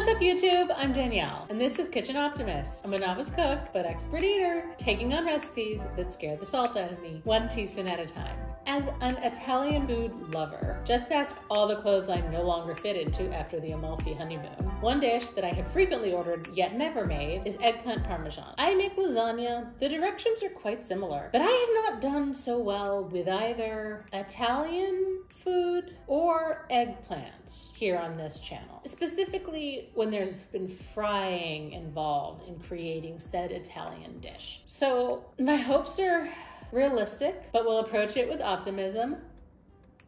What's up YouTube? I'm Danielle and this is Kitchen Optimist. I'm a novice cook but expert eater, taking on recipes that scare the salt out of me, 1 teaspoon at a time. As an Italian food lover, just ask all the clothes I no longer fit into after the Amalfi honeymoon. One dish that I have frequently ordered yet never made is eggplant parmesan. I make lasagna. The directions are quite similar, but I have not done so well with either Italian food or eggplants here on this channel, specifically when there's been frying involved in creating said Italian dish. So my hopes are realistic, but we'll approach it with optimism.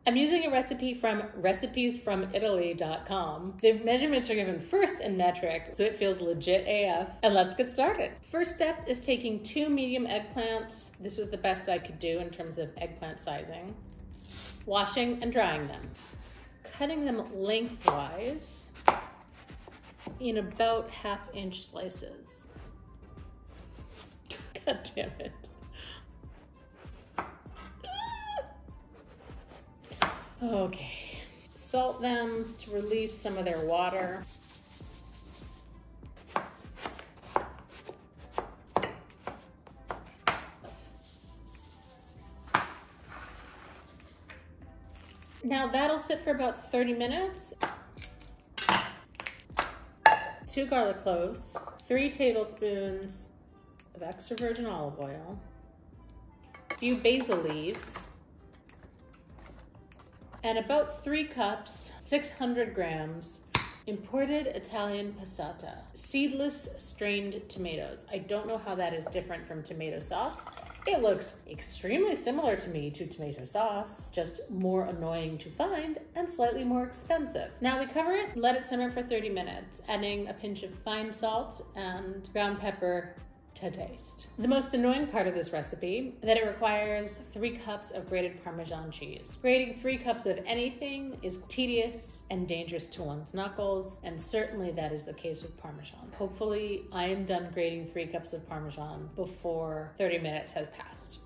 I'm using a recipe from recipesfromitaly.com. The measurements are given first in metric, so it feels legit AF. And let's get started. First step is taking 2 medium eggplants. This was the best I could do in terms of eggplant sizing. Washing and drying them. Cutting them lengthwise in about 1/2-inch slices. God damn it. Okay, salt them to release some of their water. Now that'll sit for about 30 minutes. 2 garlic cloves, 3 tablespoons of extra virgin olive oil, a few basil leaves, and about 3 cups, 600 grams, imported Italian passata, seedless strained tomatoes. I don't know how that is different from tomato sauce. It looks extremely similar to me to tomato sauce, just more annoying to find and slightly more expensive. Now we cover it, let it simmer for 30 minutes, adding a pinch of fine salt and ground pepper to taste. The most annoying part of this recipe is that it requires 3 cups of grated Parmesan cheese. Grating 3 cups of anything is tedious and dangerous to one's knuckles, and certainly that is the case with Parmesan. Hopefully I am done grating 3 cups of Parmesan before 30 minutes has passed.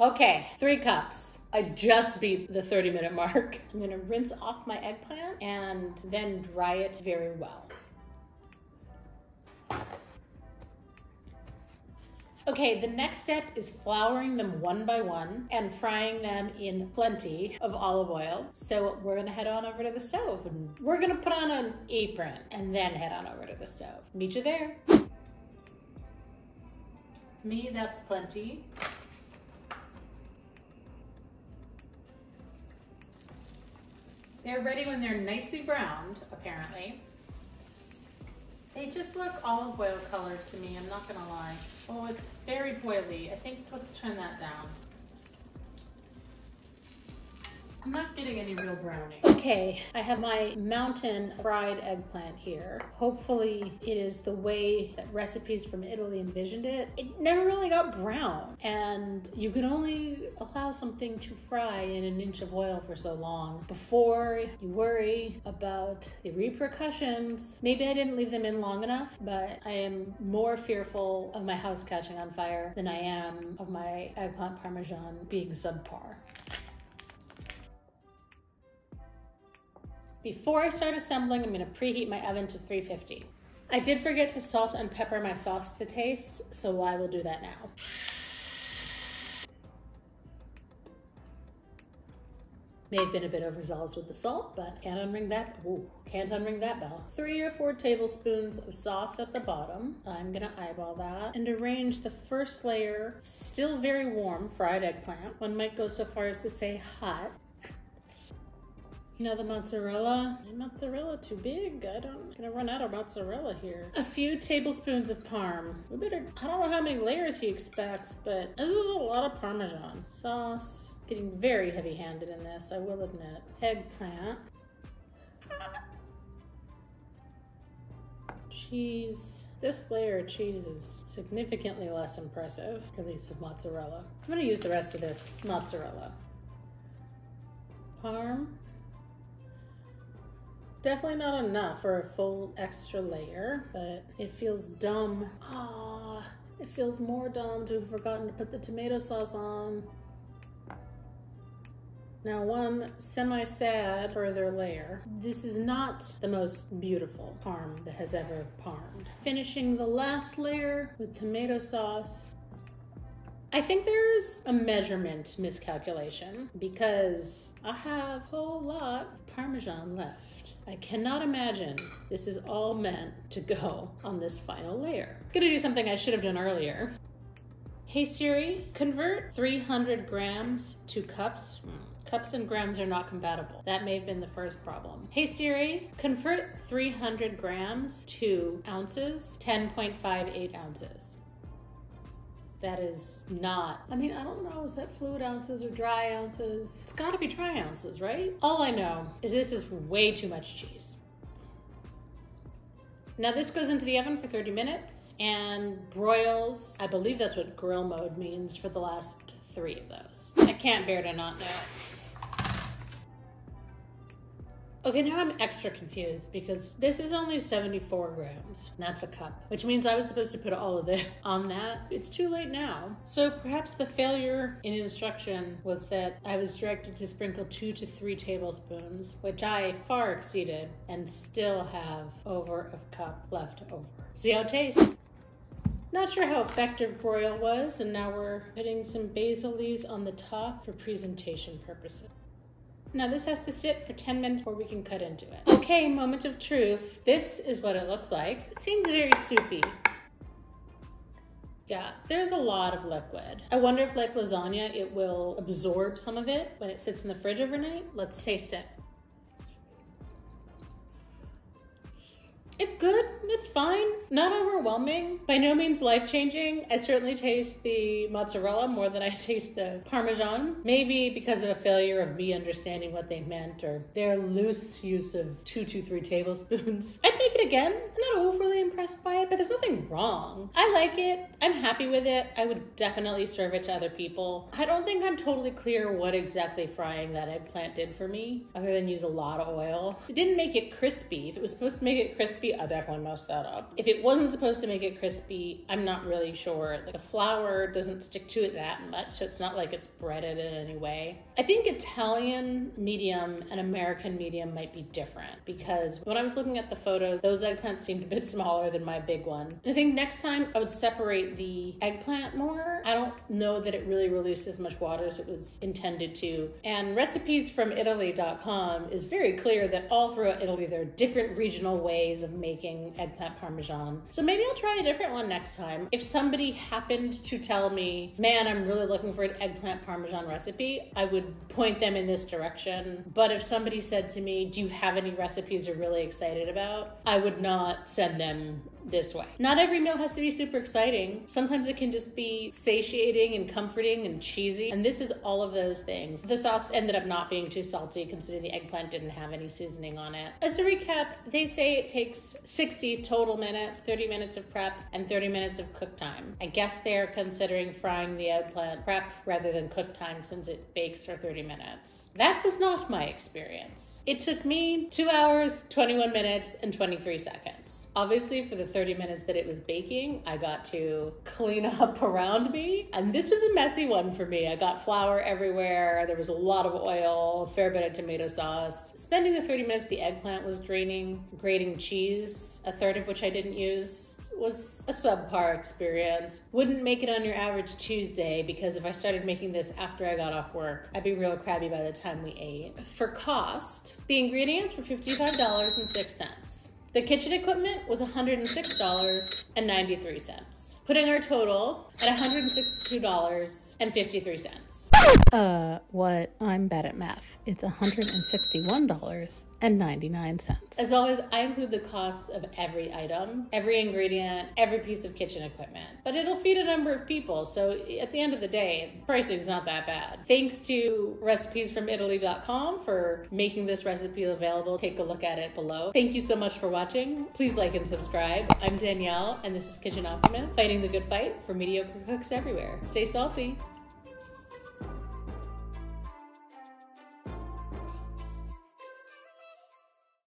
Okay, 3 cups. I just beat the 30-minute mark. I'm gonna rinse off my eggplant and then dry it very well. Okay, the next step is flouring them one by one and frying them in plenty of olive oil. So we're gonna head on over to the stove and we're gonna put on an apron and then head on over to the stove. Meet you there. Me, that's plenty. They're ready when they're nicely browned, apparently. They just look olive oil colored to me, I'm not gonna lie. Oh, it's very boily. I think let's turn that down. I'm not getting any real browning. Okay, I have my mountain fried eggplant here. Hopefully it is the way that Recipes from Italy envisioned it. It never really got brown, and you can only allow something to fry in 1 inch of oil for so long before you worry about the repercussions. Maybe I didn't leave them in long enough, but I am more fearful of my house catching on fire than I am of my eggplant parmesan being subpar. Before I start assembling, I'm gonna preheat my oven to 350. I did forget to salt and pepper my sauce to taste, so I will do that now. May have been a bit overzealous with the salt, but can't unring that bell. 3 or 4 tablespoons of sauce at the bottom. I'm gonna eyeball that and arrange the first layer, still very warm, fried eggplant. One might go so far as to say hot. You know, the mozzarella too big. I'm gonna run out of mozzarella here. A few tablespoons of parm. I don't know how many layers he expects, but this is a lot of Parmesan. Sauce, getting very heavy-handed in this, I will admit. Eggplant. Cheese. This layer of cheese is significantly less impressive, release of mozzarella. I'm gonna use the rest of this mozzarella. Parm. Definitely not enough for a full extra layer, but it feels dumb. It feels more dumb to have forgotten to put the tomato sauce on. Now one semi-sad further layer. This is not the most beautiful parm that has ever parmed. Finishing the last layer with tomato sauce. I think there's a measurement miscalculation because I have a whole lot of Parmesan left. I cannot imagine this is all meant to go on this final layer. I'm gonna do something I should have done earlier. Hey Siri, convert 300 grams to cups. Cups and grams are not compatible. That may have been the first problem. Hey Siri, convert 300 grams to ounces, 10.58 ounces. That is not, I mean, I don't know, is that fluid ounces or dry ounces? It's gotta be dry ounces, right? All I know is this is way too much cheese. Now this goes into the oven for 30 minutes and broils, I believe that's what grill mode means, for the last 3 of those. I can't bear to not know. Okay, now I'm extra confused because this is only 74 grams. And that's a cup, which means I was supposed to put all of this on that. It's too late now. So perhaps the failure in instruction was that I was directed to sprinkle 2 to 3 tablespoons, which I far exceeded and still have over a cup left over. See how it tastes. Not sure how effective broil was, and now we're putting some basil leaves on the top for presentation purposes. Now this has to sit for 10 minutes before we can cut into it. Okay, moment of truth. This is what it looks like. It seems very soupy. Yeah, there's a lot of liquid. I wonder if, like lasagna, it will absorb some of it when it sits in the fridge overnight. Let's taste it. It's good, it's fine, not overwhelming, by no means life-changing. I certainly taste the mozzarella more than I taste the Parmesan. Maybe because of a failure of me understanding what they meant or their loose use of 2 to 3 tablespoons. I'd make it again. I'm not overly impressed by it, but there's nothing wrong. I like it, I'm happy with it. I would definitely serve it to other people. I don't think I'm totally clear what exactly frying that eggplant did for me, other than use a lot of oil. It didn't make it crispy. If it was supposed to make it crispy, I definitely messed that up. If it wasn't supposed to make it crispy, I'm not really sure. Like, the flour doesn't stick to it that much, so it's not like it's breaded in any way. I think Italian medium and American medium might be different because when I was looking at the photos, those eggplants seemed a bit smaller than my big one. I think next time I would separate the eggplant more. I don't know that it really released as much water as it was intended to. And recipes from Italy.com is very clear that all throughout Italy there are different regional ways of making eggplant parmesan. So maybe I'll try a different one next time. If somebody happened to tell me, man, I'm really looking for an eggplant parmesan recipe, I would point them in this direction. But if somebody said to me, do you have any recipes you're really excited about? I would not send them this way. Not every meal has to be super exciting. Sometimes it can just be satiating and comforting and cheesy. And this is all of those things. The sauce ended up not being too salty considering the eggplant didn't have any seasoning on it. As a recap, they say it takes 60 total minutes, 30 minutes of prep and 30 minutes of cook time. I guess they're considering frying the eggplant prep rather than cook time since it bakes for 30 minutes. That was not my experience. It took me 2 hours, 21 minutes, and 23 seconds. Obviously, for the 30 minutes that it was baking, I got to clean up around me. And this was a messy one for me. I got flour everywhere. There was a lot of oil, a fair bit of tomato sauce. Spending the 30 minutes the eggplant was draining, grating cheese, a third of which I didn't use, was a subpar experience. Wouldn't make it on your average Tuesday because if I started making this after I got off work, I'd be real crabby by the time we ate. For cost, the ingredients were $55.06. The kitchen equipment was $106.93, putting our total at $162.53. What? I'm bad at math. It's $161.99. As always, I include the cost of every item, every ingredient, every piece of kitchen equipment. But it'll feed a number of people, so at the end of the day, pricing is not that bad. Thanks to recipesfromitaly.com for making this recipe available. Take a look at it below. Thank you so much for watching. Please like and subscribe. I'm Danielle, and this is Kitchen Optimist, fighting the good fight for mediocre cooks everywhere. Stay salty.